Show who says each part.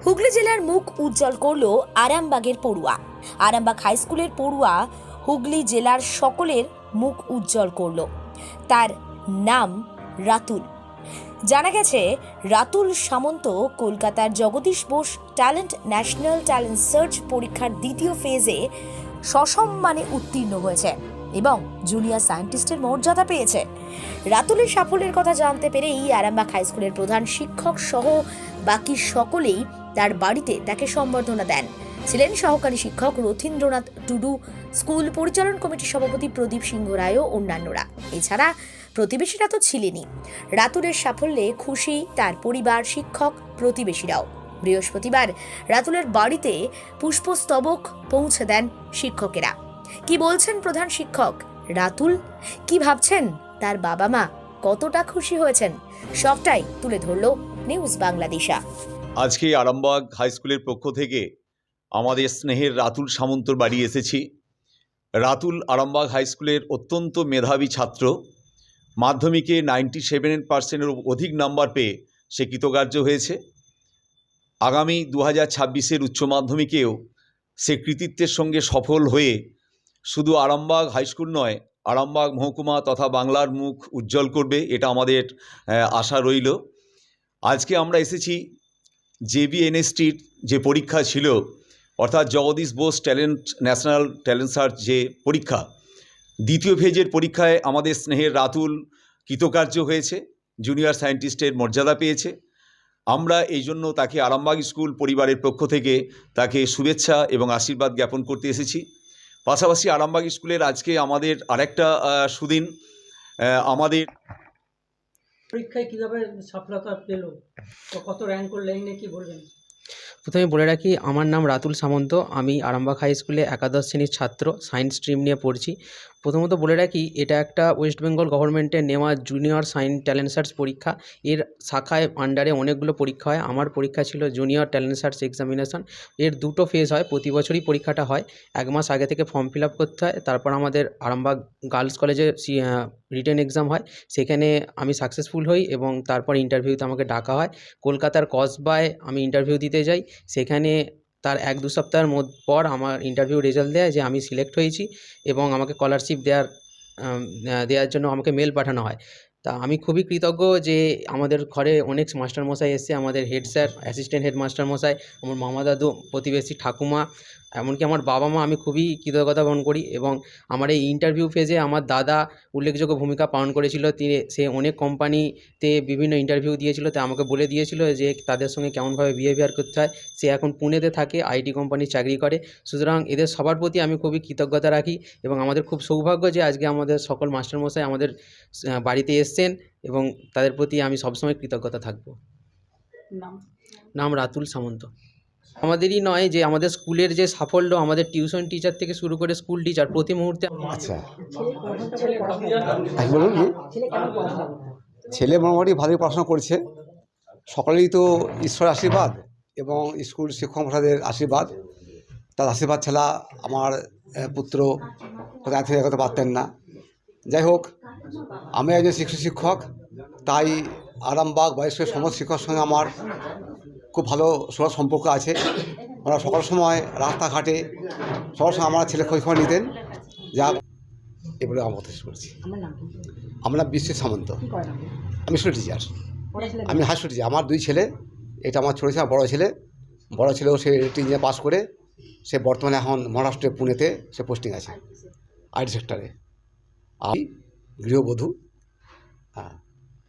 Speaker 1: হুগলি জেলার মুখ উজ্জ্বল করল আরামবাগের পড়ুয়া। আরামবাগ হাই স্কুলের পড়ুয়া হুগলি জেলার সকলের মুখ উজ্জ্বল করল। তার নাম রাতুল। জানা গেছে রাতুল সামন্ত কলকাতার Jagadish Bose national talent search পরীক্ষার দ্বিতীয় ফেজে সসম্মানে উত্তীর্ণ হয়েছে এবং জুনিয়র সায়েন্টিস্টের মর্যাদা পেয়েছে। রাতুলের সাফল্যের কথা জানতে পেরেই আরামবাগ হাই স্কুলের প্রধান শিক্ষক সহ বাকি সকলেই তার বাড়িতে তাকে সম্বর্ধনা দেন। ছিলেন সহকারী শিক্ষক রথীন্দ্রনাথ টুডু, স্কুল পরিচালন কমিটির সভাপতি প্রদীপ সিংহ রায় ও অন্যান্যরা। এছাড়া প্রতিবেশীরা তো ছিলেনই। রাতুলের সাফল্যে খুশি তার পরিবার, শিক্ষক, প্রতিবেশীরাও। বৃহস্পতিবার রাতুলের বাড়িতে পুষ্পস্তবক পৌঁছে দেন শিক্ষকেরা। কি বলছেন প্রধান শিক্ষক রাতুল, কি ভাবছেন তার বাবা মা, কতটা খুশি হয়েছেন, সবটাই তুলে ধরল নিউজ বাংলাদেশা।
Speaker 2: আজকে আরামবাগ হাই স্কুলের পক্ষ থেকে আমাদের স্নেহের রাতুল সামন্তর বাড়ি এসেছি। রাতুল আরামবাগ হাই স্কুলের অত্যন্ত মেধাবী ছাত্র। মাধ্যমিকে 97% অধিক নাম্বার পেয়ে সে কৃতকার্য হয়েছে। আগামী 2026-এর উচ্চ মাধ্যমিকেও সে কৃতিত্বের সঙ্গে সফল হয়ে শুধু আরামবাগ হাই স্কুল নয়, আরামবাগ মহকুমা তথা বাংলার মুখ উজ্জ্বল করবে, এটা আমাদের আশা রইল। আজকে আমরা এসেছি JBNSTর যে পরীক্ষা ছিল, অর্থাৎ Jagadish Bose national talent search যে পরীক্ষা, দ্বিতীয় ফেজের পরীক্ষায় আমাদের স্নেহের রাতুল কৃতকার্য হয়েছে, জুনিয়র সায়েন্টিস্টের মর্যাদা পেয়েছে। আমরা এই জন্য তাকে আরামবাগ স্কুল পরিবারের পক্ষ থেকে তাকে শুভেচ্ছা এবং আশীর্বাদ জ্ঞাপন করতে এসেছি। পাশাপাশি আরামবাগ স্কুলের আজকে আমাদের আরেকটা সুদিন। আমাদের
Speaker 3: পরীক্ষায় কিভাবে সফলতা পেল, তো কত র্যাঙ্ক করলে কি বলবেন?
Speaker 4: প্রথমে বলে রাখি, আমার নাম রাতুল সামন্ত। আমি আরামবাগ হাই স্কুলে একাদশ শ্রেণীর ছাত্র, সায়েন্স স্ট্রিম নিয়ে পড়ছি। প্রথমত বলে রাখি, এটা একটা ওয়েস্ট বেঙ্গল গভর্নমেন্টের নেওয়া জুনিয়র সায়েন্স ট্যালেন্ট সার্চ পরীক্ষা। এর শাখায় আন্ডারে অনেকগুলো পরীক্ষা হয়। আমার পরীক্ষা ছিল জুনিয়র ট্যালেন্ট সার্চ এক্সামিনেশন। এর দুটো ফেজ হয়, প্রতি বছরই পরীক্ষাটা হয়। 1 মাস আগে থেকে ফর্ম ফিল আপ করতে হয়। তারপর আমাদের আরামবাগ গার্লস কলেজে রিটেন এক্সাম হয়। সেখানে আমি সাকসেসফুল হই এবং তারপর ইন্টারভিউতে আমাকে ডাকা হয়। কলকাতার কসবায় আমি ইন্টারভিউ দিতে যাই। সেখানে তার 1-2 সপ্তাহের পর আমার ইন্টারভিউ রেজাল্ট দেয় যে আমি সিলেক্ট হয়েছি এবং আমাকে স্কলারশিপ দেওয়ার জন্য আমাকে মেল পাঠানো হয়। তা আমি খুবই কৃতজ্ঞ যে আমাদের ঘরে অনেক মাস্টারমশাই এসছে, আমাদের হেড স্যার, অ্যাসিস্ট্যান্ট হেডমাস্টার মশাই, আমার মামা দাদু, প্রতিবেশী ঠাকুমা, এমনকি আমার বাবা মা, আমি খুবই কৃতজ্ঞতা বহন করি। এবং আমার এই ইন্টারভিউ ফেজে আমার দাদা উল্লেখযোগ্য ভূমিকা পালন করেছিল। সে অনেক কোম্পানিতে বিভিন্ন ইন্টারভিউ দিয়েছিল, তাই আমাকে বলে দিয়েছিল যে তাদের সঙ্গে কেমনভাবে বিহেভিয়ার করতে হয়। সে এখন পুনেতে থাকে, IT কোম্পানি চাকরি করে। সুতরাং এদের সবার প্রতি আমি খুবই কৃতজ্ঞতা রাখি এবং আমাদের খুব সৌভাগ্য যে আজকে আমাদের সকল মাস্টারমশাই আমাদের বাড়িতে এসছেন এবং তাদের প্রতি আমি সবসময় কৃতজ্ঞতা থাকব। নাম রাতুল সামন্ত। আমাদেরই নয়, যে আমাদের স্কুলের যে সাফল্য, আমাদের টিউশন টিচার থেকে শুরু করে স্কুল টিচার প্রতি মুহূর্তে।
Speaker 5: আচ্ছা, বলুন। ছেলে মোটামুটি ভালোই পড়াশোনা করছে। সকলেই তো ঈশ্বরের আশীর্বাদ এবং স্কুল শিক্ষক মশাইদের আশীর্বাদ। তার আশীর্বাদ ছাড়া আমার পুত্র কোথায় থেকে এগোতে পারতেন না। যাই হোক, আমি একজন শিক্ষক, তাই আরামবাগ বয়স্কের সমস্ত শিক্ষকের সঙ্গে আমার খুব ভালো সম্পর্ক আছে। ওরা সকল সময় রাস্তাঘাটে সবার সঙ্গে আমার ছেলে খোঁজখবর নিতেন। যা এবারে আমার কথা করছি। আমার নাম বিশ্ব সামন্ত। আমি স্কুল টিচার, আমি হাই স্কুল টিচার। আমার 2 ছেলে, এটা আমার ছোটো ছেলে, বড়ো ছেলেও সে ইঞ্জিনিয়ার পাস করে সে বর্তমানে এখন মহারাষ্ট্রের পুনেতে সে পোস্টিং আছে IT সেক্টরে। আমি গৃহবধূ।